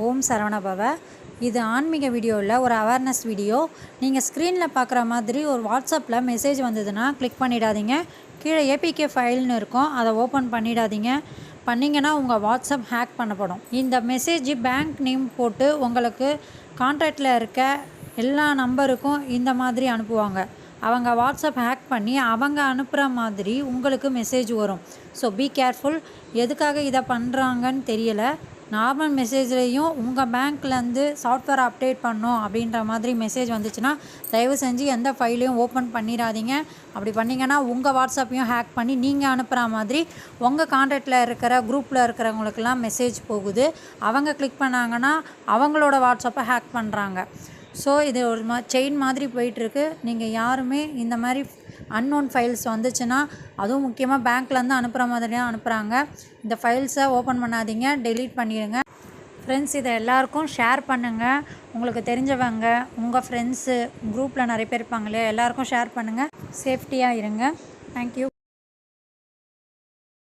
ஓம் சரவணபவ. இது ஆன்மீக வீடியோவில் ஒரு அவேர்னஸ் வீடியோ. நீங்கள் ஸ்க்ரீனில் பார்க்குற மாதிரி ஒரு வாட்ஸ்அப்பில் மெசேஜ் வந்ததுன்னா கிளிக் பண்ணிடாதீங்க. கீழே ஏபிகே ஃபைல்னு இருக்கும், அதை ஓப்பன் பண்ணிடாதீங்க. பண்ணிங்கன்னா உங்கள் வாட்ஸ்அப் ஹேக் பண்ணப்படும். இந்த மெசேஜ் பேங்க் நேம் போட்டு உங்களுக்கு கான்டாக்டில் இருக்க எல்லா நம்பருக்கும் இந்த மாதிரி அனுப்புவாங்க. அவங்க வாட்ஸ்அப் ஹேக் பண்ணி அவங்க அனுப்புகிற மாதிரி உங்களுக்கு மெசேஜ் வரும். So be careful. எதுக்காக இதை பண்ணுறாங்கன்னு தெரியல. நார்மல் மெசேஜ்லேயும் உங்கள் பேங்க்லேருந்து சாஃப்ட்வேர் அப்டேட் பண்ணோம் அப்படின்ற மாதிரி மெசேஜ் வந்துச்சுன்னா தயவு செஞ்சு எந்த ஃபைலையும் ஓப்பன் பண்ணிடாதீங்க. அப்படி பண்ணிங்கன்னா உங்கள் வாட்ஸ்அப்பையும் ஹேக் பண்ணி நீங்கள் அனுப்புகிற மாதிரி உங்கள் கான்டாக்டில் இருக்கிற குரூப்பில் இருக்கிறவங்களுக்கெல்லாம் மெசேஜ் போகுது. அவங்க கிளிக் பண்ணாங்கன்னா அவங்களோட வாட்ஸ்அப்பை ஹேக் பண்ணுறாங்க. ஸோ இது ஒரு செயின் மாதிரி போயிட்டுருக்கு. நீங்கள் யாருமே இந்த மாதிரி அன்னோன் ஃபைல்ஸ் வந்துச்சுன்னா, அதுவும் முக்கியமாக பேங்க்லேருந்து அனுப்புகிற மாதிரி தான் அனுப்புகிறாங்க. இந்த ஃபைல்ஸை ஓப்பன் பண்ணாதீங்க, டெலீட் பண்ணிடுங்க. ஃப்ரெண்ட்ஸ், இதை எல்லாருக்கும் ஷேர் பண்ணுங்கள். உங்களுக்கு தெரிஞ்சவங்க, உங்கள் ஃப்ரெண்ட்ஸு, குரூப்பில் நிறைய பேர் இருப்பாங்களே, எல்லாருக்கும் ஷேர் பண்ணுங்கள். சேஃப்டியாக இருங்க. தேங்க்யூ.